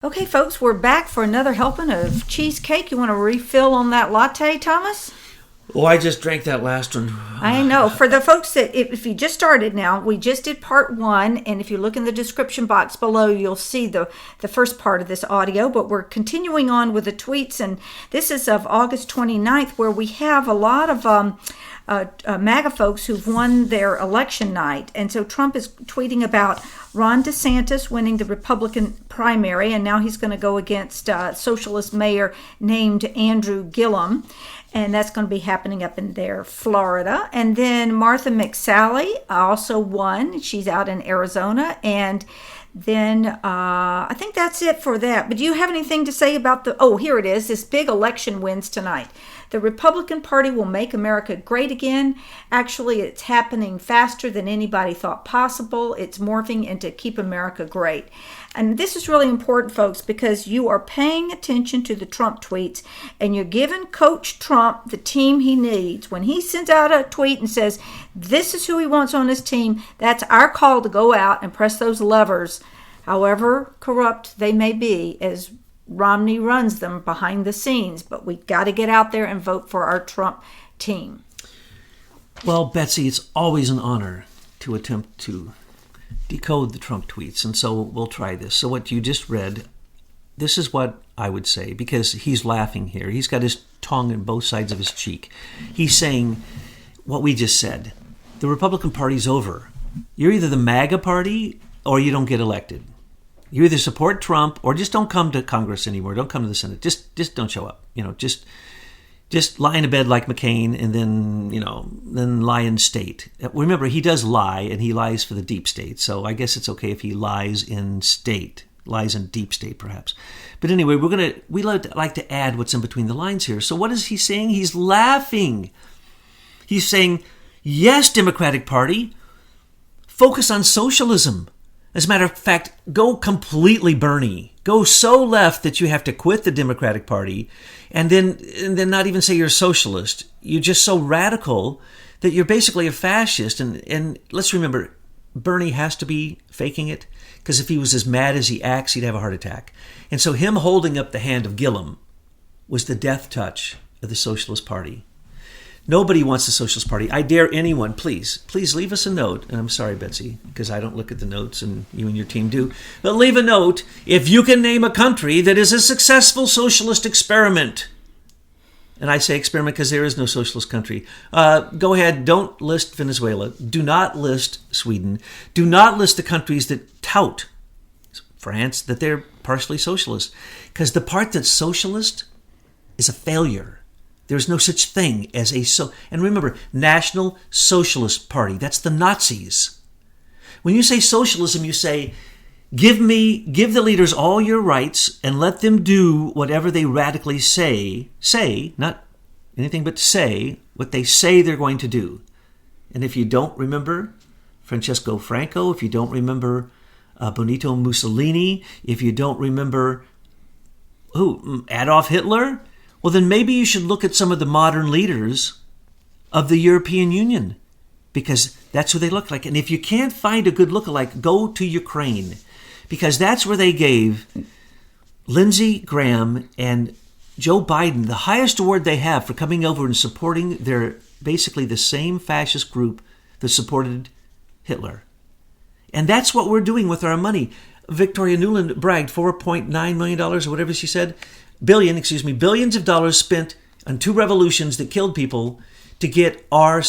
Okay, folks, we're back for another helping of cheesecake. You want to refill on that latte, Thomas? Oh, I just drank that last one. I know. For the folks that, if you just started now, we just did part one, and if you look in the description box below, you'll see the first part of this audio, but we're continuing on with the tweets, and this is of August 29th, where we have a lot of MAGA folks who've won their election night. And so Trump is tweeting about Ron DeSantis winning the Republican primary, and now he's going to go against socialist mayor named Andrew Gillum. And that's going to be happening up in there, Florida. And then Martha McSally also won. She's out in Arizona. And then I think that's it for that. But do you have anything to say about here it is, this big election wins tonight. The Republican Party will make America great again. Actually, it's happening faster than anybody thought possible. It's morphing into Keep America Great. And this is really important, folks, because you are paying attention to the Trump tweets and you're giving Coach Trump the team he needs. When he sends out a tweet and says, this is who he wants on his team, that's our call to go out and press those levers, however corrupt they may be, as Romney runs them behind the scenes. But we've got to get out there and vote for our Trump team. Well, Betsy, it's always an honor to attempt to decode the Trump tweets, and so we'll try this. So what you just read, this is what I would say, because he's laughing here. He's got his tongue in both sides of his cheek. He's saying what we just said. The Republican Party's over. You're either the MAGA party or you don't get elected. You either support Trump or just don't come to Congress anymore. Don't come to the Senate. Just don't show up. Just lie in a bed like McCain and then lie in state. Remember, he does lie, and he lies for the deep state. So I guess it's okay if he lies in state, lies in deep state perhaps. But anyway, we like to add what's in between the lines here. So what is he saying? He's laughing. He's saying, yes, Democratic Party, focus on socialism. As a matter of fact, go completely Bernie. Go so left that you have to quit the Democratic Party and then not even say you're a socialist. You're just so radical that you're basically a fascist. And let's remember, Bernie has to be faking it, because if he was as mad as he acts, he'd have a heart attack. And so him holding up the hand of Gillum was the death touch of the Socialist Party. Nobody wants the Socialist Party. I dare anyone, please leave us a note. And I'm sorry, Betsy, because I don't look at the notes and you and your team do. But leave a note if you can name a country that is a successful socialist experiment. And I say experiment because there is no socialist country. Go ahead, don't list Venezuela. Do not list Sweden. Do not list the countries that tout, France, that they're partially socialist. Because the part that's socialist is a failure. There's no such thing as and remember, National Socialist Party. That's the Nazis. When you say socialism, you say, give the leaders all your rights and let them do whatever they radically say, not anything but say what they say they're going to do. And if you don't remember Francesco Franco, if you don't remember Benito Mussolini, if you don't remember Adolf Hitler, well, then maybe you should look at some of the modern leaders of the European Union, because that's who they look like. And if you can't find a good lookalike, go to Ukraine, because that's where they gave Lindsey Graham and Joe Biden the highest award they have for coming over and supporting their basically the same fascist group that supported Hitler. And that's what we're doing with our money. Victoria Nuland bragged $4.9 million or whatever she said. Billions of dollars spent on two revolutions that killed people to get our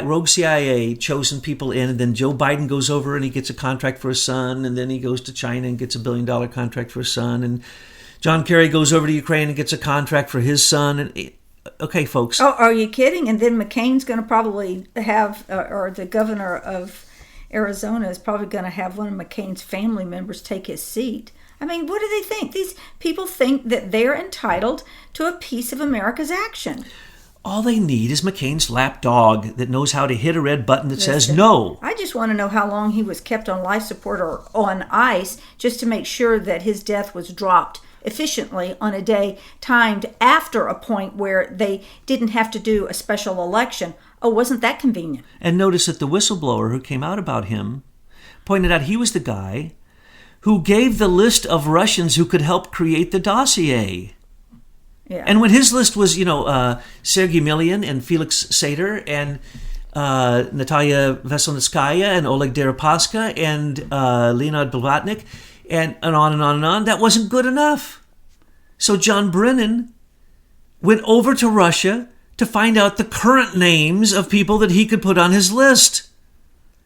rogue CIA chosen people in. And then Joe Biden goes over and he gets a contract for his son. And then he goes to China and gets $1 billion contract for his son. And John Kerry goes over to Ukraine and gets a contract for his son. And okay, folks. Oh, are you kidding? And then McCain's going to probably have, or the governor of Arizona is probably going to have one of McCain's family members take his seat. I mean, what do they think? These people think that they're entitled to a piece of America's action. All they need is McCain's lapdog that knows how to hit a red button that says no. I just want to know how long he was kept on life support or on ice just to make sure that his death was dropped efficiently on a day timed after a point where they didn't have to do a special election. Oh, wasn't that convenient? And notice that the whistleblower who came out about him pointed out he was the guy who gave the list of Russians who could help create the dossier. Yeah. And when his list was, Sergei Milian and Felix Sater and Natalia Veselnitskaya and Oleg Deripaska and Leonid Blavatnik and on and on and on, that wasn't good enough. So John Brennan went over to Russia to find out the current names of people that he could put on his list.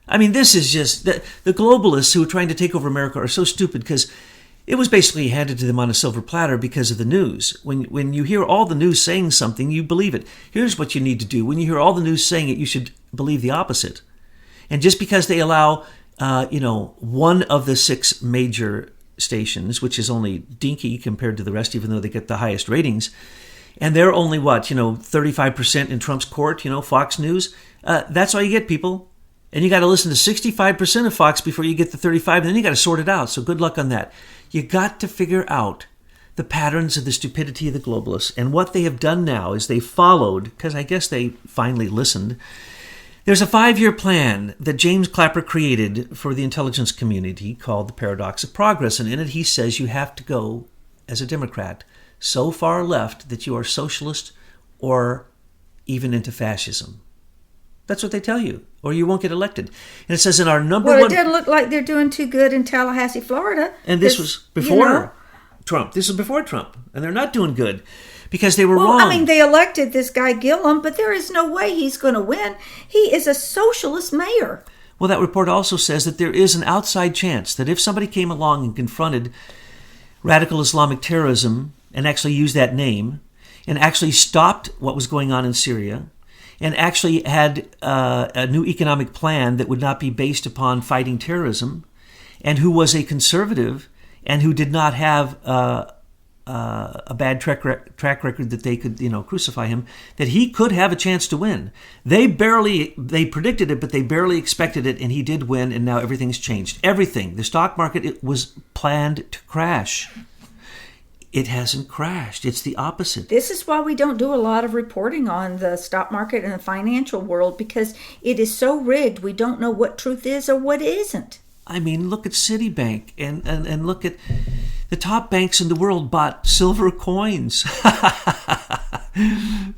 I mean, this is just... The globalists who are trying to take over America are so stupid because it was basically handed to them on a silver platter because of the news. When you hear all the news saying something, you believe it. Here's what you need to do. When you hear all the news saying it, you should believe the opposite. And just because they allow, one of the 6 major stations, which is only dinky compared to the rest, even though they get the highest ratings, and they're only, 35% in Trump's court, Fox News. That's all you get, people. And you got to listen to 65% of Fox before you get the 35, and then you got to sort it out. So good luck on that. You got to figure out the patterns of the stupidity of the globalists. And what they have done now is they followed, because I guess they finally listened. There's a 5-year plan that James Clapper created for the intelligence community called the Paradox of Progress. And in it, he says you have to go, as a Democrat, so far left that you are socialist or even into fascism. That's what they tell you, or you won't get elected. And it says in our number one... Well, it doesn't look like they're doing too good in Tallahassee, Florida. And this was before Trump. This is before Trump. And they're not doing good because they were wrong. I mean, they elected this guy Gillum, but there is no way he's going to win. He is a socialist mayor. Well, that report also says that there is an outside chance that if somebody came along and confronted radical Islamic terrorism and actually used that name and actually stopped what was going on in Syria and actually had a new economic plan that would not be based upon fighting terrorism, and who was a conservative and who did not have a bad track record that they could, crucify him, that he could have a chance to win. They predicted it, but they barely expected it, and he did win, and now everything's changed. Everything. The stock market, it was planned to crash. It hasn't crashed. It's the opposite. This is why we don't do a lot of reporting on the stock market and the financial world, because it is so rigged. We don't know what truth is or what isn't. I mean, look at Citibank and look at the top banks in the world bought silver coins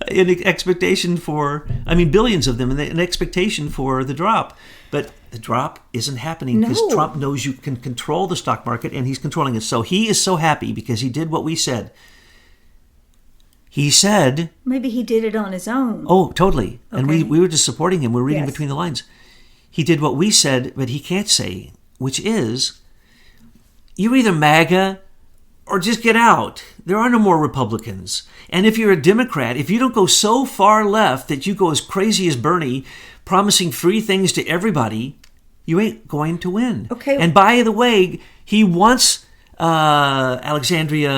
in expectation for, billions of them, in expectation for the drop. But the drop isn't happening because Trump knows you can control the stock market, and he's controlling it. So he is so happy because he did what we said. He said... Maybe he did it on his own. Oh, totally. Okay. And we were just supporting him. We're reading Yes. between the lines. He did what we said, but he can't say, which is, you're either MAGA or just get out. There are no more Republicans. And if you're a Democrat, if you don't go so far left that you go as crazy as Bernie, promising free things to everybody, you ain't going to win. Okay. And by the way, he wants Alexandria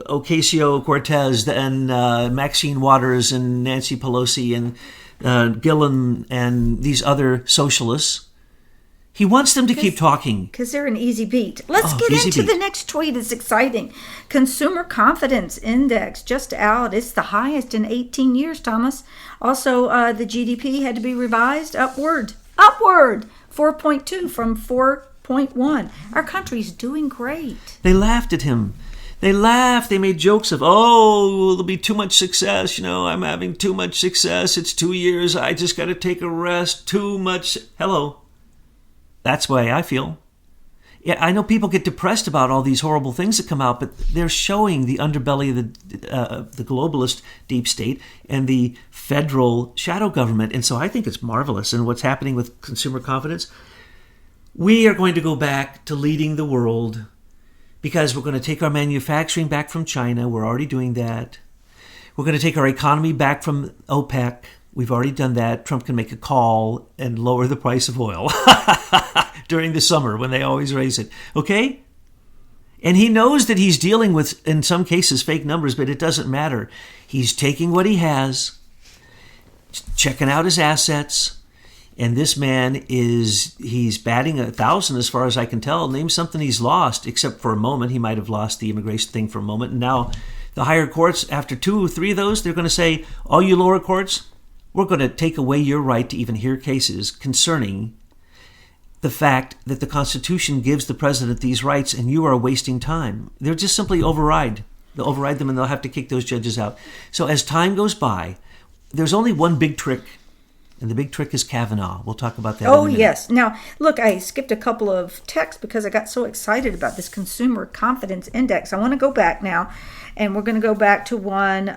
Ocasio-Cortez and Maxine Waters and Nancy Pelosi and Gillen and these other socialists. He wants them to keep talking. Because they're an easy beat. Let's get into the next tweet. It's exciting. Consumer Confidence Index just out. It's the highest in 18 years, Thomas. Also, the GDP had to be revised upward. 4.2 from 4.1. Our country's doing great. They laughed at him. They laughed. They made jokes of, there'll be too much success. I'm having too much success. It's 2 years. I just got to take a rest. Too much. Hello. That's the way I feel. Yeah, I know people get depressed about all these horrible things that come out, but they're showing the underbelly of the globalist deep state and the federal shadow government. And so I think it's marvelous. And what's happening with consumer confidence, we are going to go back to leading the world because we're going to take our manufacturing back from China. We're already doing that. We're going to take our economy back from OPEC. We've already done that. Trump can make a call and lower the price of oil during the summer when they always raise it. Okay? And he knows that he's dealing with, in some cases, fake numbers, but it doesn't matter. He's taking what he has, checking out his assets, and this man he's batting 1,000 as far as I can tell. Name something he's lost, except for a moment. He might have lost the immigration thing for a moment. And now the higher courts, after 2 or 3 of those, they're going to say, all you lower courts, we're going to take away your right to even hear cases concerning the fact that the Constitution gives the president these rights and you are wasting time. They'll just simply override. They'll override them and they'll have to kick those judges out. So as time goes by, there's only one big trick, and the big trick is Kavanaugh. We'll talk about that in a minute. Yes. Now, look, I skipped a couple of texts because I got so excited about this Consumer Confidence Index. I want to go back now, and we're going to go back to one.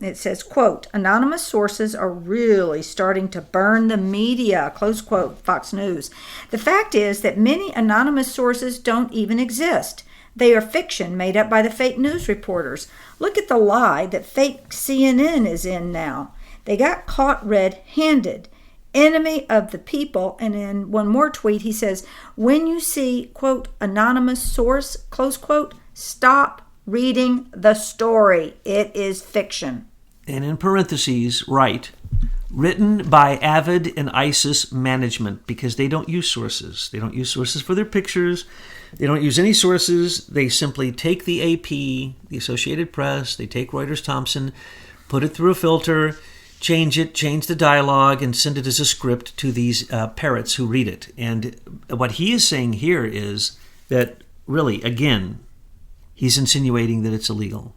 It says, quote, anonymous sources are really starting to burn the media, close quote, Fox News. The fact is that many anonymous sources don't even exist. They are fiction made up by the fake news reporters. Look at the lie that fake CNN is in now. They got caught red-handed. Enemy of the people. And in one more tweet, he says, when you see, quote, anonymous source, close quote, stop reading the story. It is fiction. And in parentheses, write, written by Avid and ISIS management, because they don't use sources. They don't use sources for their pictures. They don't use any sources. They simply take the AP, the Associated Press, they take Reuters Thompson, put it through a filter, change the dialogue, and send it as a script to these parrots who read it. And what he is saying here is that, really, again, he's insinuating that it's illegal.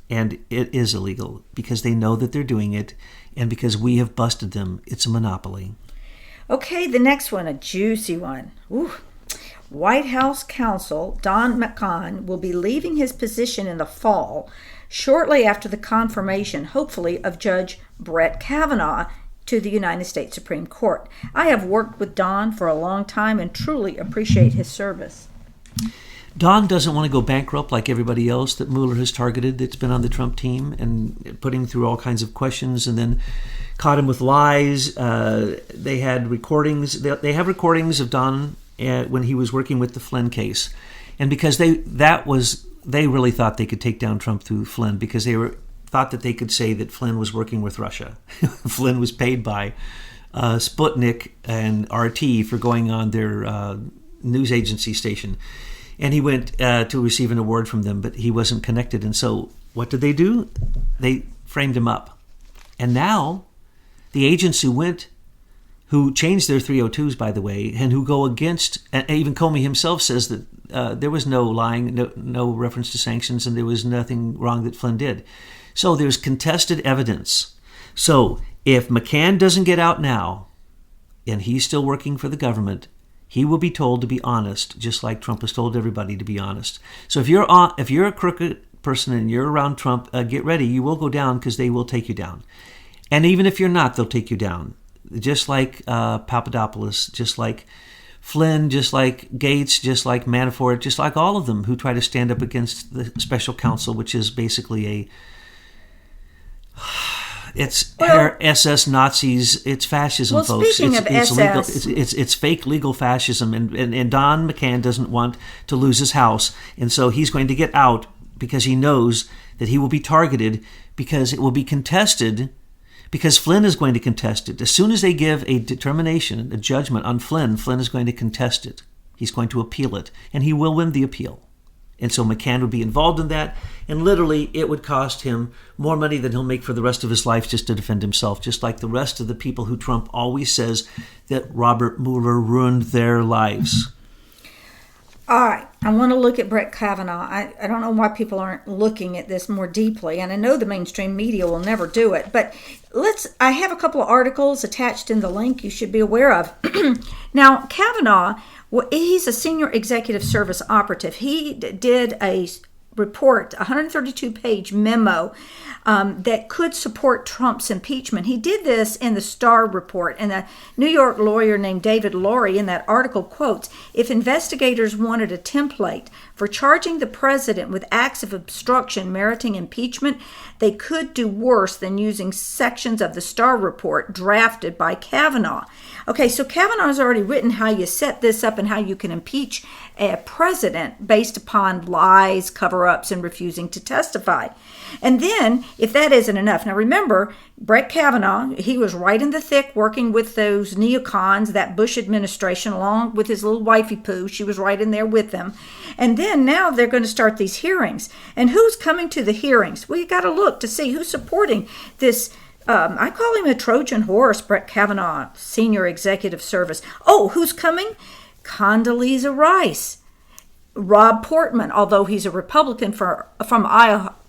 And it is illegal because they know that they're doing it, and because we have busted them. It's a monopoly. Okay, the next one, a juicy one. Ooh. White House counsel Don McCahon will be leaving his position in the fall, shortly after the confirmation, hopefully, of Judge Brett Kavanaugh to the United States Supreme Court. I have worked with Don for a long time and truly appreciate his service. Don doesn't want to go bankrupt like everybody else that Mueller has targeted that's been on the Trump team and putting through all kinds of questions and then caught him with lies. They had recordings. They have recordings of Don when he was working with the Flynn case. And because they really thought they could take down Trump through Flynn because they thought that they could say that Flynn was working with Russia. Flynn was paid by Sputnik and RT for going on their news agency station. And he went to receive an award from them, but he wasn't connected. And so what did they do? They framed him up. And now the agents who changed their 302s, by the way, and who go against, and even Comey himself says that there was no lying, no reference to sanctions, and there was nothing wrong that Flynn did. So there's contested evidence. So if McCann doesn't get out now, and he's still working for the government, he will be told to be honest, just like Trump has told everybody to be honest. So if you're a crooked person and you're around Trump, get ready. You will go down because they will take you down. And even if you're not, they'll take you down. Just like Papadopoulos, just like Flynn, just like Gates, just like Manafort, just like all of them who try to stand up against the special counsel, which is basically it's SS Nazis. It's fascism, well, folks. Speaking of SS, it's fake legal fascism, and Don McCann doesn't want to lose his house, and so he's going to get out because he knows that he will be targeted because it will be contested. Because Flynn is going to contest it. As soon as they give a determination, a judgment on Flynn, Flynn is going to contest it. He's going to appeal it, and he will win the appeal. And so McCann would be involved in that, and literally it would cost him more money than he'll make for the rest of his life just to defend himself, just like the rest of the people who Trump always says that Robert Mueller ruined their lives. All right, I want to look at Brett Kavanaugh. I don't know why people aren't looking at this more deeply, and I know the mainstream media will never do it, but I have a couple of articles attached in the link you should be aware of. Now, Kavanaugh, he's a senior executive service operative. He did a report, a 132-page memo that could support Trump's impeachment. He did this in the Starr report, and a New York lawyer named David Laurie in that article quotes, if investigators wanted a template for charging the president with acts of obstruction meriting impeachment, they could do worse than using sections of the Starr report drafted by Kavanaugh. Okay, so Kavanaugh's already written how you set this up and how you can impeach a president based upon lies, cover-ups, and refusing to testify. And then, if that isn't enough, now remember, Brett Kavanaugh, he was right in the thick working with those neocons, that Bush administration, along with his little wifey poo. She was right in there with them. And then now they're going to start these hearings. And who's coming to the hearings? Well, you got to look to see who's supporting this. I call him a Trojan horse, Brett Kavanaugh, Senior Executive Service. Oh, who's coming? Condoleezza Rice, Rob Portman, although he's a Republican from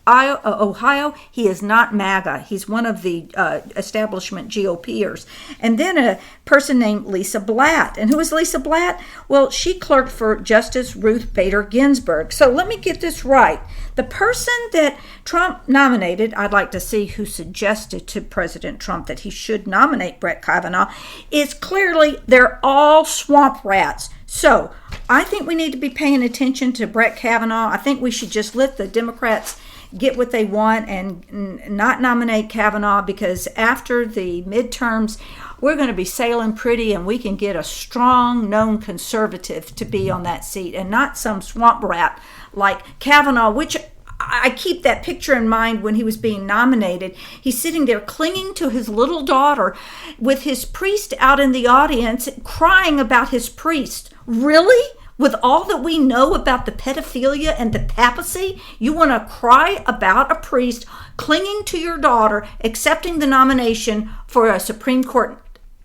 Ohio, he is not MAGA. He's one of the establishment GOPers. And then a person named Lisa Blatt. And who is Lisa Blatt? Well, she clerked for Justice Ruth Bader Ginsburg. So let me get this right. The person that Trump nominated, I'd like to see who suggested to President Trump that he should nominate Brett Kavanaugh, is clearly, they're all swamp rats. So I think we need to be paying attention to Brett Kavanaugh. I think we should just let the Democrats get what they want and not nominate Kavanaugh, because after the midterms, we're going to be sailing pretty and we can get a strong, known conservative to be on that seat and not some swamp rat like Kavanaugh, which I keep that picture in mind when he was being nominated. He's sitting there clinging to his little daughter with his priest out in the audience crying about his priest. Really? With all that we know about the pedophilia and the papacy, you want to cry about a priest clinging to your daughter, accepting the nomination for a Supreme Court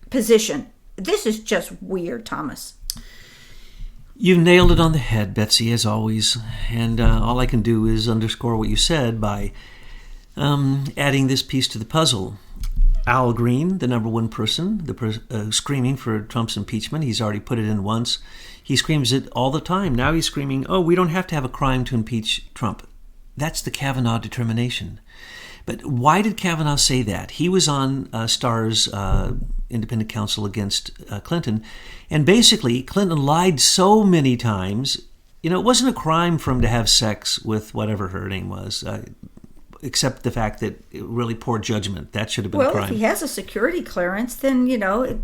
position. This is just weird, Thomas. You've nailed it on the head, Betsy, as always. And all I can do is underscore what you said by adding this piece to the puzzle. Al Green, the number one person, screaming for Trump's impeachment. He's already put it in once. He screams it all the time. Now he's screaming, oh, we don't have to have a crime to impeach Trump. That's the Kavanaugh determination. But why did Kavanaugh say that? He was on Starr's independent counsel against Clinton. And basically, Clinton lied so many times. You know, it wasn't a crime for him to have sex with whatever her name was, except the fact that really poor judgment. That should have been a crime. Well, if he has a security clearance, then,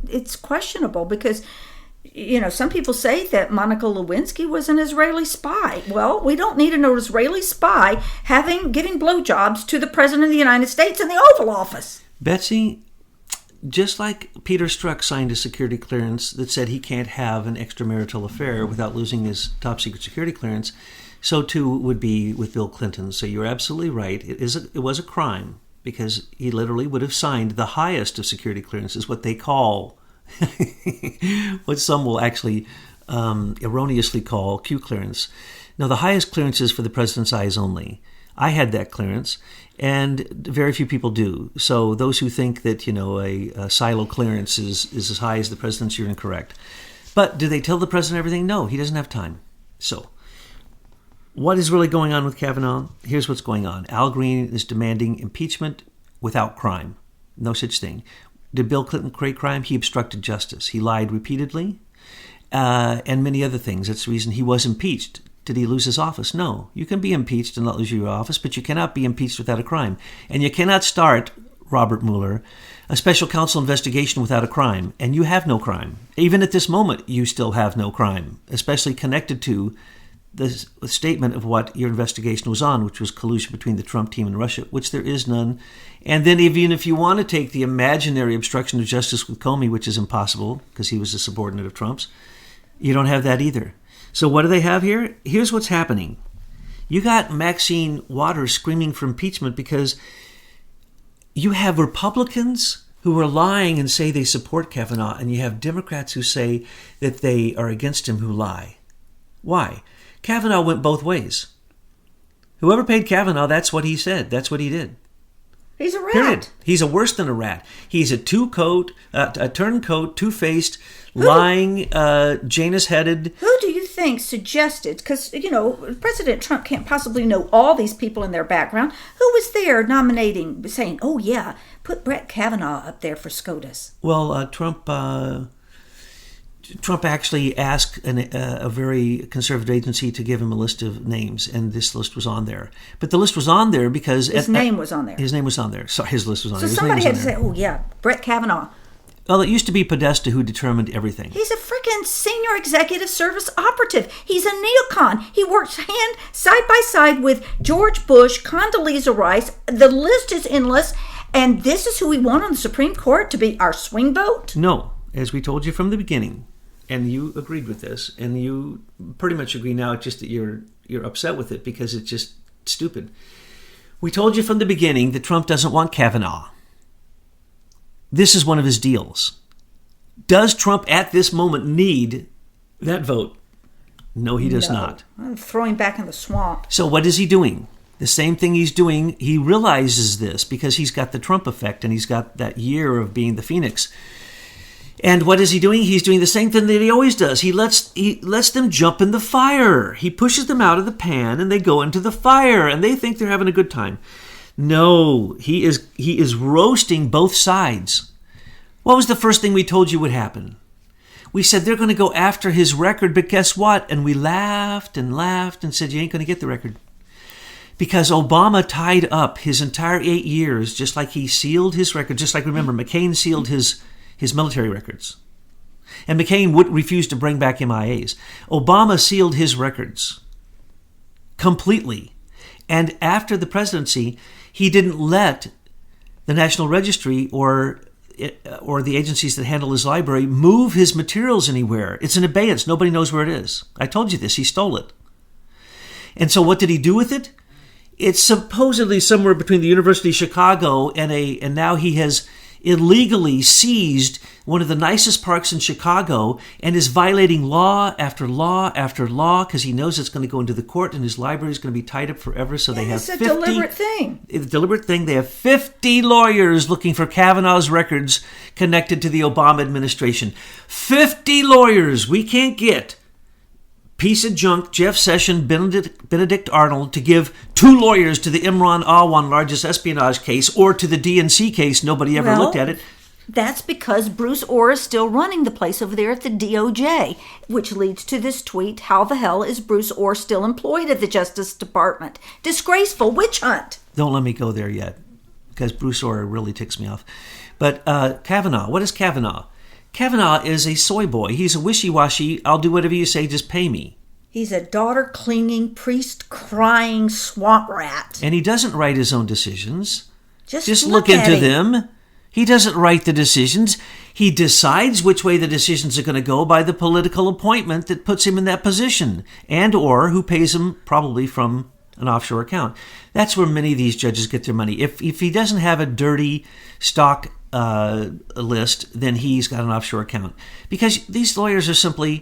it's questionable because, some people say that Monica Lewinsky was an Israeli spy. Well, we don't need an Israeli spy giving blowjobs to the President of the United States in the Oval Office. Betsy, just like Peter Strzok signed a security clearance that said he can't have an extramarital affair without losing his top secret security clearance, so too would be with Bill Clinton. So you're absolutely right. It was a crime because he literally would have signed the highest of security clearances, what they call, what some will actually erroneously call Q clearance. Now, the highest clearance is for the president's eyes only. I had that clearance, and very few people do. So those who think that, a silo clearance is as high as the president's, you're incorrect. But do they tell the president everything? No, he doesn't have time. So what is really going on with Kavanaugh? Here's what's going on. Al Green is demanding impeachment without crime. No such thing. Did Bill Clinton create crime? He obstructed justice. He lied repeatedly, and many other things. That's the reason he was impeached. Did he lose his office? No. You can be impeached and not lose your office, but you cannot be impeached without a crime. And you cannot start, Robert Mueller, a special counsel investigation without a crime. And you have no crime. Even at this moment, you still have no crime, especially connected to the statement of what your investigation was on, which was collusion between the Trump team and Russia, which there is none. And then even if you want to take the imaginary obstruction of justice with Comey, which is impossible because he was a subordinate of Trump's, you don't have that either. So what do they have here? Here's what's happening. You got Maxine Waters screaming for impeachment because you have Republicans who are lying and say they support Kavanaugh, and you have Democrats who say that they are against him who lie. Why? Kavanaugh went both ways. Whoever paid Kavanaugh, that's what he said. That's what he did. He's a rat. Period. He's a worse than a rat. He's a turncoat, two-faced, lying, Janus-headed. Who do you think suggested? Because, President Trump can't possibly know all these people in their background. Who was there nominating, saying, oh, yeah, put Brett Kavanaugh up there for SCOTUS? Well, Trump actually asked a very conservative agency to give him a list of names, and this list was on there. But the list was on there because... His name was on there. His name was on there. Sorry, his list was on there. So somebody had to say, oh, yeah, Brett Kavanaugh. Well, it used to be Podesta who determined everything. He's a freaking senior executive service operative. He's a neocon. He works side by side with George Bush, Condoleezza Rice. The list is endless. And this is who we want on the Supreme Court to be our swing vote? No. As we told you from the beginning, and you agreed with this, and you pretty much agree now, it's just that you're upset with it because it's just stupid. We told you from the beginning that Trump doesn't want Kavanaugh. This is one of his deals. Does Trump at this moment need that vote? No, he does not. I'm throwing back in the swamp. So what is he doing? The same thing he's doing. He realizes this because he's got the Trump effect and he's got that year of being the Phoenix. And what is he doing? He's doing the same thing that he always does. He lets them jump in the fire. He pushes them out of the pan and they go into the fire and they think they're having a good time. No, he is roasting both sides. What was the first thing we told you would happen? We said they're going to go after his record, but guess what? And we laughed and said, you ain't going to get the record. Because Obama tied up his entire 8 years, just like he sealed his record, just like, remember, McCain sealed his military records. And McCain would refuse to bring back MIAs. Obama sealed his records completely. And after the presidency, he didn't let the National Registry or the agencies that handle his library move his materials anywhere. It's in abeyance. Nobody knows where it is. I told you this. He stole it. And so what did he do with it? It's supposedly somewhere between the University of Chicago and now he has illegally seized one of the nicest parks in Chicago and is violating law after law after law because he knows it's going to go into the court and his library is going to be tied up forever. So they have 50. It's a deliberate thing. It's a deliberate thing. They have 50 lawyers looking for Kavanaugh's records connected to the Obama administration. 50 lawyers. We can't get piece of junk Jeff Sessions, Benedict Arnold to give 2 lawyers to the Imran Awan largest espionage case or to the DNC case. Nobody ever looked at it. That's because Bruce Orr is still running the place over there at the DOJ, which leads to this tweet, how the hell is Bruce Orr still employed at the Justice Department? Disgraceful witch hunt. Don't let me go there yet, because Bruce Orr really ticks me off. But Kavanaugh, what is Kavanaugh? Kavanaugh is a soy boy. He's a wishy-washy, I'll do whatever you say, just pay me. He's a daughter-clinging, priest-crying swamp rat. And he doesn't write his own decisions. Just look into them. He doesn't write the decisions. He decides which way the decisions are going to go by the political appointment that puts him in that position, and or who pays him probably from an offshore account. That's where many of these judges get their money. If he doesn't have a dirty stock list, then he's got an offshore account. Because these lawyers are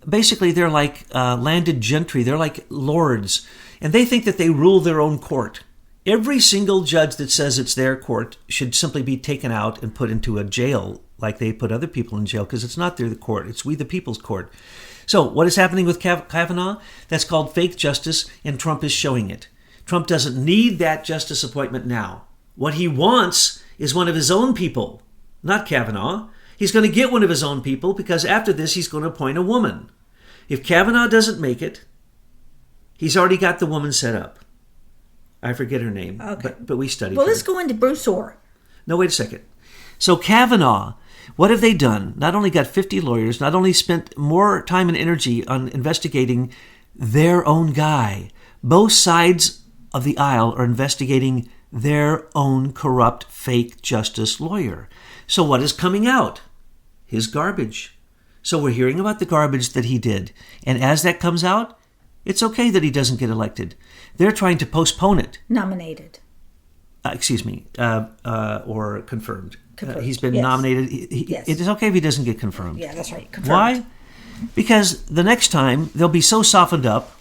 basically they're like landed gentry. They're like lords. And they think that they rule their own court. Every single judge that says it's their court should simply be taken out and put into a jail like they put other people in jail, because it's not their court. It's we the people's court. So what is happening with Kavanaugh? That's called fake justice, and Trump is showing it. Trump doesn't need that justice appointment now. What he wants is one of his own people, not Kavanaugh. He's going to get one of his own people because after this, he's going to appoint a woman. If Kavanaugh doesn't make it, he's already got the woman set up. I forget her name, okay. but we studied her. Well, let's go into Bruce Orr. No, wait a second. So Kavanaugh, what have they done? Not only got 50 lawyers, not only spent more time and energy on investigating their own guy. Both sides of the aisle are investigating their own corrupt, fake justice lawyer. So what is coming out? His garbage. So we're hearing about the garbage that he did. And as that comes out, it's okay that he doesn't get elected. They're trying to postpone it. Nominated. Or confirmed. He's been yes. nominated. Yes. It is okay if he doesn't get confirmed. Yeah, that's right. Confirmed. Why? Because the next time they'll be so softened up,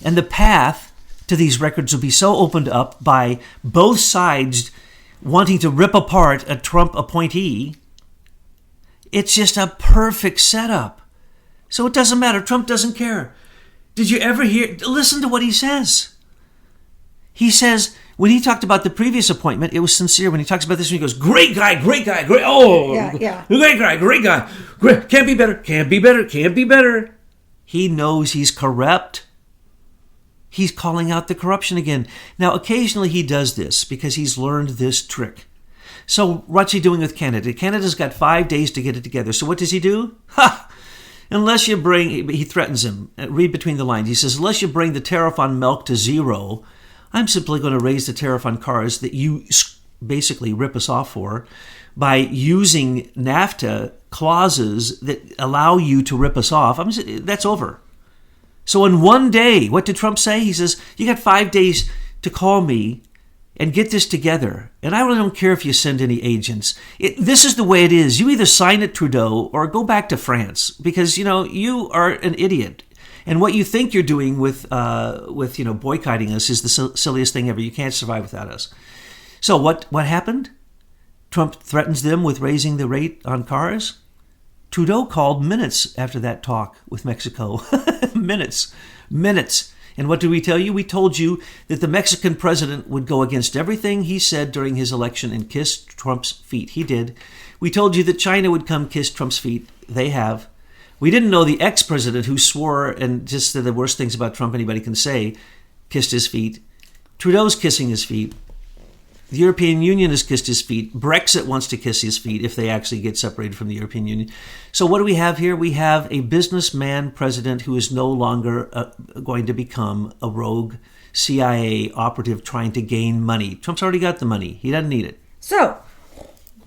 and the path to these records will be so opened up by both sides wanting to rip apart a Trump appointee. It's just a perfect setup. So it doesn't matter. Trump doesn't care. Did you ever listen to what he says? He says, when he talked about the previous appointment, it was sincere. When he talks about this one, he goes, great guy, great, great guy, great, can't be better. He knows he's corrupt. He's calling out the corruption again. Now, occasionally he does this because he's learned this trick. So what's he doing with Canada? Canada's got 5 days to get it together. So what does he do? Unless you bring, he threatens him. Read between the lines. He says, unless you bring the tariff on milk to zero, I'm simply going to raise the tariff on cars that you basically rip us off for by using NAFTA clauses that allow you to rip us off. That's over. So in one day, what did Trump say? He says, you got 5 days to call me and get this together. And I really don't care if you send any agents. This is the way it is. You either sign it, Trudeau, or go back to France, because, you are an idiot. And what you think you're doing with boycotting us is the silliest thing ever. You can't survive without us. So what happened? Trump threatens them with raising the rate on cars. Trudeau called minutes after that talk with Mexico. Minutes. And what did we tell you? We told you that the Mexican president would go against everything he said during his election and kiss Trump's feet. He did. We told you that China would come kiss Trump's feet. They have. We didn't know the ex-president who swore and just said the worst things about Trump anybody can say kissed his feet. Trudeau's kissing his feet. The European Union has kissed his feet. Brexit wants to kiss his feet if they actually get separated from the European Union. So what do we have here? We have a businessman president who is no longer going to become a rogue CIA operative trying to gain money. Trump's already got the money. He doesn't need it. So,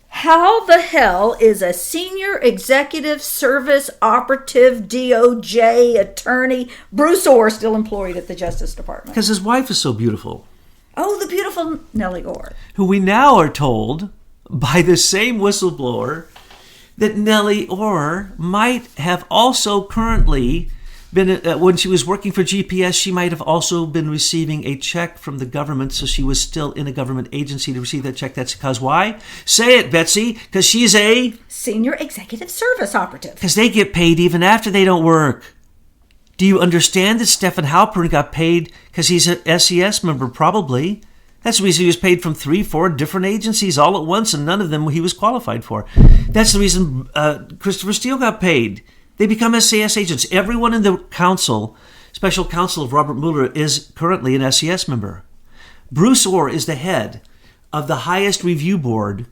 how the hell is a senior executive service operative DOJ attorney Bruce Orr still employed at the Justice Department? Because his wife is so beautiful. Oh, the beautiful Nellie Orr. Who we now are told by the same whistleblower that Nellie Orr might have also currently been, when she was working for GPS, she might have also been receiving a check from the government, so she was still in a government agency to receive that check. That's because why? Say it, Betsy, because she's a... Senior executive service operative. Because they get paid even after they don't work. Do you understand that Stephen Halpern got paid because he's an SES member? Probably. That's the reason he was paid from 3-4 different agencies all at once, and none of them he was qualified for. That's the reason Christopher Steele got paid. They become SES agents. Everyone in the council, special counsel of Robert Mueller, is currently an SES member. Bruce Orr is the head of the highest review board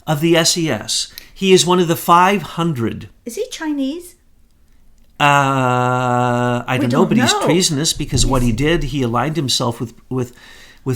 of the SES. He is one of the 500. Is he Chinese? I don't know, but he's treasonous because what he did, he aligned himself with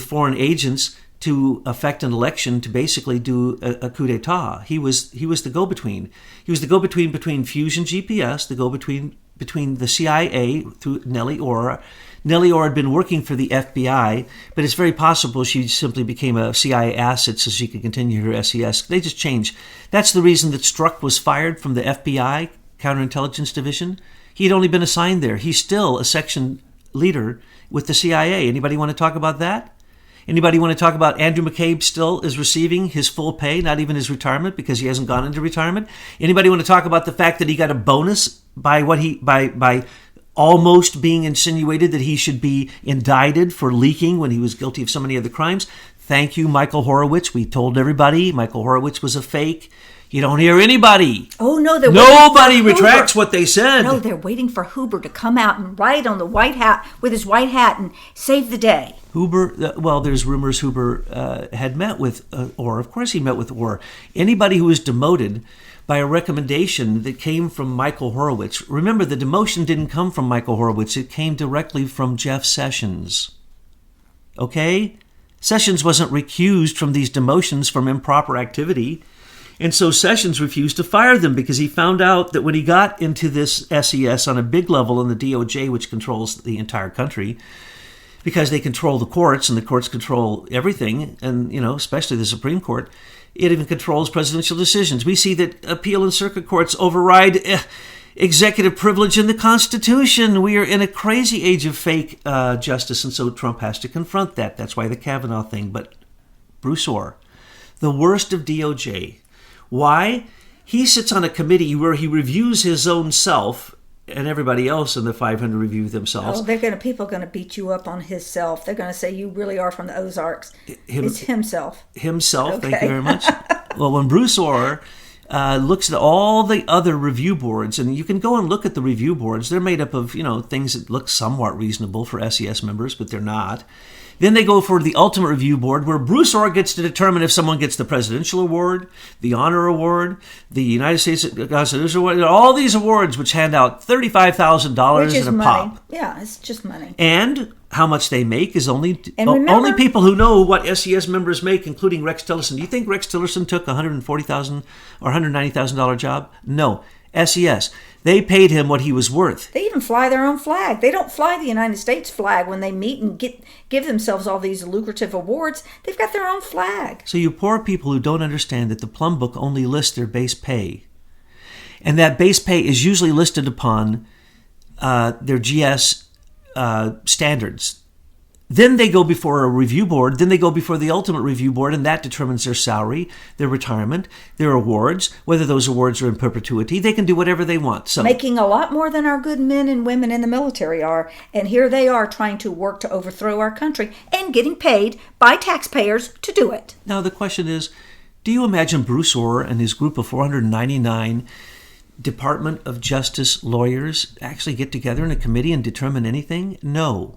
foreign agents to affect an election to basically do a coup d'etat. He was the go-between. He was the go-between between Fusion GPS, the go-between between the CIA through Nellie Orr. Nellie Orr had been working for the FBI, but it's very possible she simply became a CIA asset so she could continue her SES. They just changed. That's the reason that Strzok was fired from the FBI Counterintelligence Division. He had only been assigned there. He's still a section leader with the CIA. Anybody want to talk about that? Anybody want to talk about Andrew McCabe still is receiving his full pay, not even his retirement, because he hasn't gone into retirement? Anybody want to talk about the fact that he got a bonus by by almost being insinuated that he should be indicted for leaking when he was guilty of so many other crimes? Thank you, Michael Horowitz. We told everybody Michael Horowitz was a fake. You don't hear anybody. Oh, no. Nobody retracts what they said. No, they're waiting for Huber to come out and ride on the white hat with his white hat and save the day. Huber, well, there's rumors Huber had met with Orr. Of course he met with Orr. Anybody who was demoted by a recommendation that came from Michael Horowitz. Remember, the demotion didn't come from Michael Horowitz. It came directly from Jeff Sessions. Okay? Sessions wasn't recused from these demotions from improper activity. And so Sessions refused to fire them because he found out that when he got into this SES on a big level in the DOJ, which controls the entire country, because they control the courts and the courts control everything, and, especially the Supreme Court, it even controls presidential decisions. We see that appeal and circuit courts override executive privilege in the Constitution. We are in a crazy age of fake justice, and so Trump has to confront that. That's why the Kavanaugh thing. But Bruce Orr, the worst of DOJ. Why? He sits on a committee where he reviews his own self, and everybody else in the 500 review themselves. Oh, people are going to beat you up on his self. They're going to say you really are from the Ozarks. It's himself. Himself, okay. Thank you very much. Well, when Bruce Orr looks at all the other review boards, and you can go and look at the review boards. They're made up of, things that look somewhat reasonable for SES members, but they're not. Then they go for the ultimate review board, where Bruce Orr gets to determine if someone gets the Presidential Award, the Honor Award, the United States Constitution Award, all these awards which hand out $35,000 in a money. pop. Yeah, it's just money. And how much they make is only remember, people who know what SES members make, including Rex Tillerson. Do you think Rex Tillerson took $140,000 or $190,000 job? No. SES. They paid him what he was worth. They even fly their own flag. They don't fly the United States flag when they meet and give themselves all these lucrative awards. They've got their own flag. So you poor people who don't understand that the Plum Book only lists their base pay, and that base pay is usually listed upon their GS standards. Then they go before a review board. Then they go before the ultimate review board, and that determines their salary, their retirement, their awards, whether those awards are in perpetuity. They can do whatever they want. So, making a lot more than our good men and women in the military are. And here they are trying to work to overthrow our country and getting paid by taxpayers to do it. Now the question is, do you imagine Bruce Orr and his group of 499 Department of Justice lawyers actually get together in a committee and determine anything? No.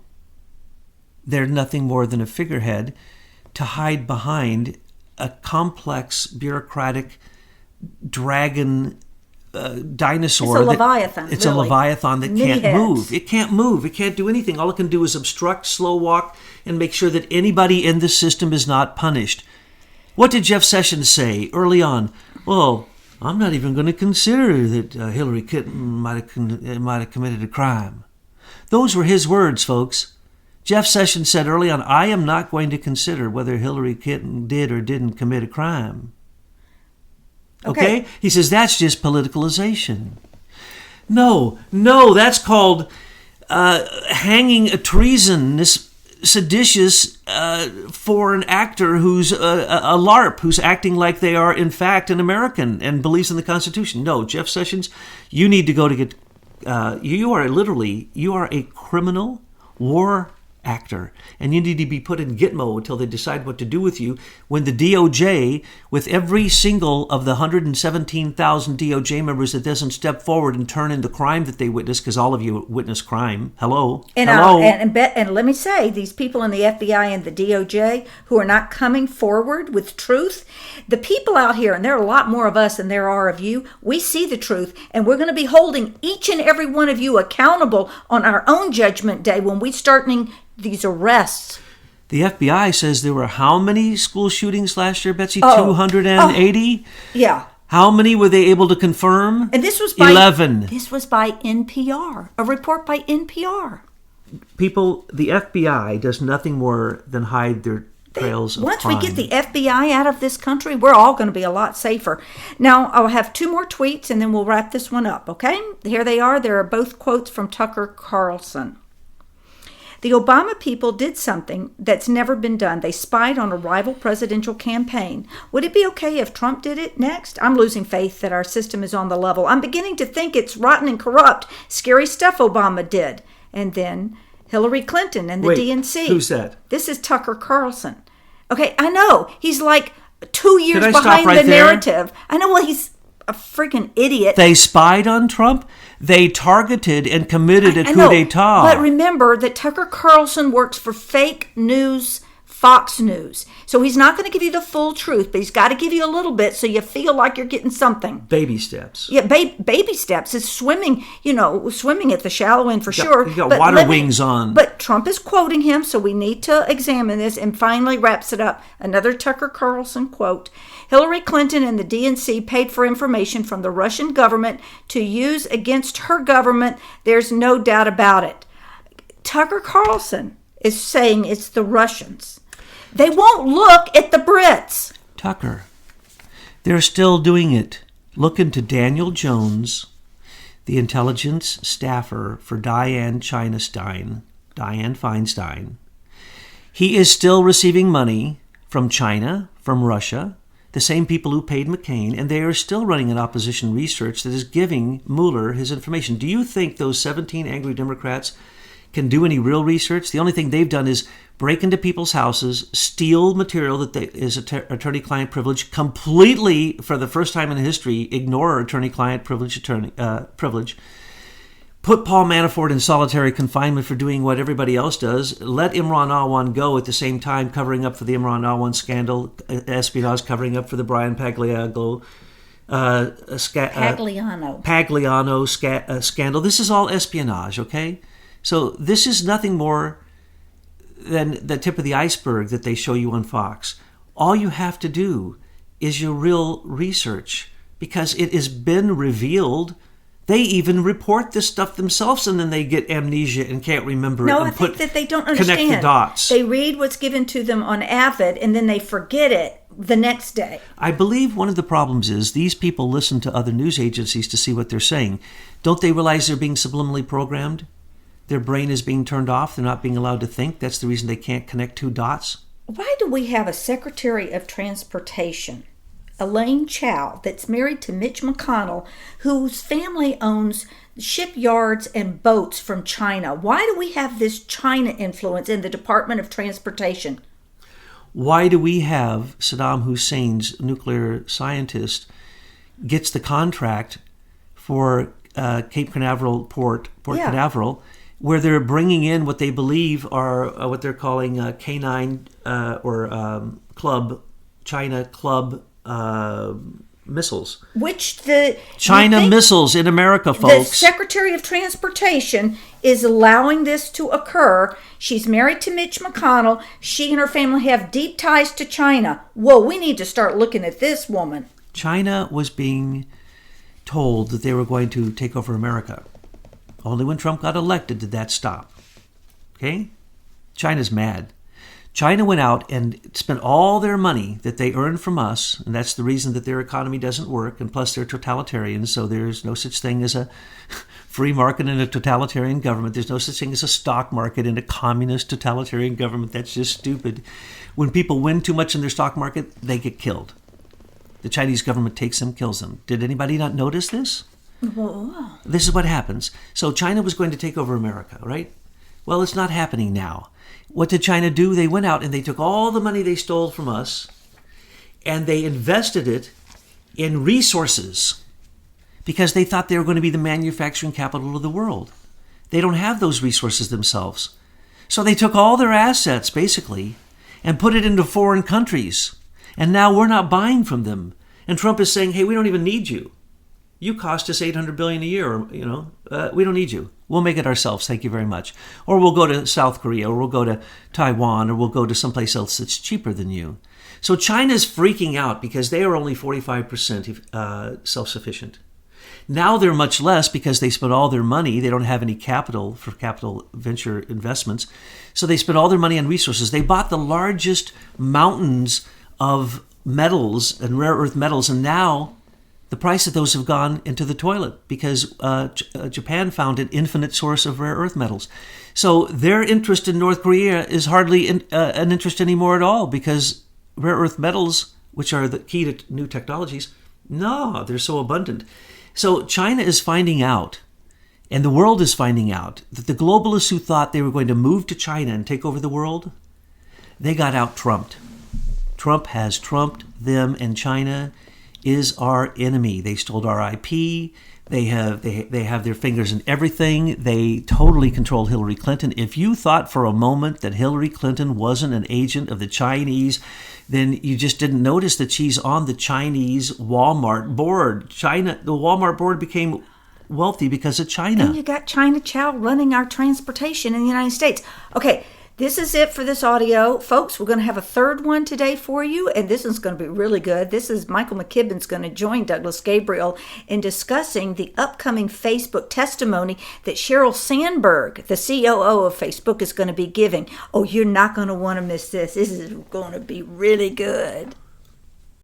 They're nothing more than a figurehead to hide behind a complex, bureaucratic dragon dinosaur. It's a leviathan. It's really. a leviathan that Many can't heads. move. It can't move. It can't do anything. All it can do is obstruct, slow walk, and make sure that anybody in the system is not punished. What did Jeff Sessions say early on? Well, I'm not even going to consider that Hillary Clinton might have committed a crime. Those were his words, folks. Jeff Sessions said early on, I am not going to consider whether Hillary Clinton did or didn't commit a crime. Okay? He says that's just politicalization. No, that's called hanging a treasonous, seditious foreign actor who's a LARP, who's acting like they are, in fact, an American and believes in the Constitution. No, Jeff Sessions, you need to go to get... you are a criminal war actor, and you need to be put in Gitmo until they decide what to do with you. When the DOJ, with every single of the 117,000 DOJ members that doesn't step forward and turn in the crime that they witnessed, because all of you witness crime. Hello. And let me say, these people in the FBI and the DOJ who are not coming forward with truth, the people out here, and there are a lot more of us than there are of you, we see the truth, and we're going to be holding each and every one of you accountable on our own judgment day when we starting these arrests. The FBI says there were how many school shootings last year, Betsy? 280? Yeah. How many were they able to confirm? And this was by 11. This was by NPR, a report by NPR. People, the FBI does nothing more than hide their trails of Once crime. we get the FBI out of this country, we're all going to be a lot safer. Now, I'll have two more tweets and then we'll wrap this one up, okay? Here they are. There are both quotes from Tucker Carlson. The Obama people did something that's never been done. They spied on a rival presidential campaign. Would it be okay if Trump did it next? I'm losing faith that our system is on the level. I'm beginning to think it's rotten and corrupt. Scary stuff Obama did. And then Hillary Clinton and the DNC. Who's that? This is Tucker Carlson. Okay, I know. He's like 2 years behind right the narrative. I know, well, he's a freaking idiot. They spied on Trump? They targeted and committed a coup d'etat. But remember that Tucker Carlson works for fake news, Fox News. So he's not going to give you the full truth, but he's got to give you a little bit so you feel like you're getting something. Baby steps. Yeah, baby steps. It's swimming at the shallow end for sure. You got water wings on. But Trump is quoting him, so we need to examine this. And finally wraps it up. Another Tucker Carlson quote. Hillary Clinton and the DNC paid for information from the Russian government to use against her government. There's no doubt about it. Tucker Carlson is saying it's the Russians. They won't look at the Brits. Tucker, they're still doing it. Look into Daniel Jones, the intelligence staffer for Dianne Feinstein. He is still receiving money from China, from Russia, the same people who paid McCain, and they are still running an opposition research that is giving Mueller his information. Do you think those 17 angry Democrats can do any real research? The only thing they've done is break into people's houses, steal material that is attorney-client privilege, completely, for the first time in history, ignore attorney-client privilege, put Paul Manafort in solitary confinement for doing what everybody else does, let Imran Awan go at the same time covering up for the Imran Awan scandal, espionage, covering up for the Brian Pagliano scandal. This is all espionage, okay? So this is nothing more than the tip of the iceberg that they show you on Fox. All you have to do is your real research, because it has been revealed They even report this stuff themselves, and then they get amnesia and can't remember it. No, and I think that they don't understand. Connect the dots. They read what's given to them on Avid, and then they forget it the next day. I believe one of the problems is these people listen to other news agencies to see what they're saying. Don't they realize they're being subliminally programmed? Their brain is being turned off. They're not being allowed to think. That's the reason they can't connect two dots. Why do we have a Secretary of Transportation, Elaine Chao, that's married to Mitch McConnell, whose family owns shipyards and boats from China? Why do we have this China influence in the Department of Transportation? Why do we have Saddam Hussein's nuclear scientist gets the contract for Cape Canaveral Port Canaveral, where they're bringing in what they believe are what they're calling K9 or China Club missiles. Which the China missiles in America, folks. The Secretary of Transportation is allowing this to occur. She's married to Mitch McConnell. She and her family have deep ties to China. Whoa, we need to start looking at this woman. China was being told that they were going to take over America. Only when Trump got elected did that stop. Okay? China's mad. China went out and spent all their money that they earned from us, and that's the reason that their economy doesn't work, and plus they're totalitarians, so there's no such thing as a free market in a totalitarian government. There's no such thing as a stock market in a communist totalitarian government. That's just stupid. When people win too much in their stock market, they get killed. The Chinese government takes them, kills them. Did anybody not notice this? Whoa. This is what happens. So China was going to take over America, right? Well, it's not happening now. What did China do? They went out and they took all the money they stole from us and they invested it in resources because they thought they were going to be the manufacturing capital of the world. They don't have those resources themselves. So they took all their assets, basically, and put it into foreign countries. And now we're not buying from them. And Trump is saying, hey, we don't even need you. You cost us $800 billion a year, we don't need you. We'll make it ourselves, thank you very much. Or we'll go to South Korea, or we'll go to Taiwan, or we'll go to someplace else that's cheaper than you. So China's freaking out because they are only 45% self-sufficient. Now they're much less because they spent all their money. They don't have any capital for capital venture investments. So they spent all their money on resources. They bought the largest mountains of metals and rare earth metals, and now the price of those have gone into the toilet because Japan found an infinite source of rare earth metals. So their interest in North Korea is hardly an interest anymore at all because rare earth metals, which are the key to new technologies, no, they're so abundant. So China is finding out, and the world is finding out, that the globalists who thought they were going to move to China and take over the world, they got out-trumped. Trump has trumped them, and China is our enemy. They stole our IP. They have their fingers in everything. They totally control Hillary Clinton. If you thought for a moment that Hillary Clinton wasn't an agent of the Chinese, then you just didn't notice that she's on the Chinese Walmart board. The Walmart board became wealthy because of China. And you got China Chao running our transportation in the United States. Okay. This is it for this audio. Folks, we're going to have a third one today for you, and this is going to be really good. This is Michael McKibben's going to join Douglas Gabriel in discussing the upcoming Facebook testimony that Sheryl Sandberg, the COO of Facebook, is going to be giving. Oh, you're not going to want to miss this. This is going to be really good.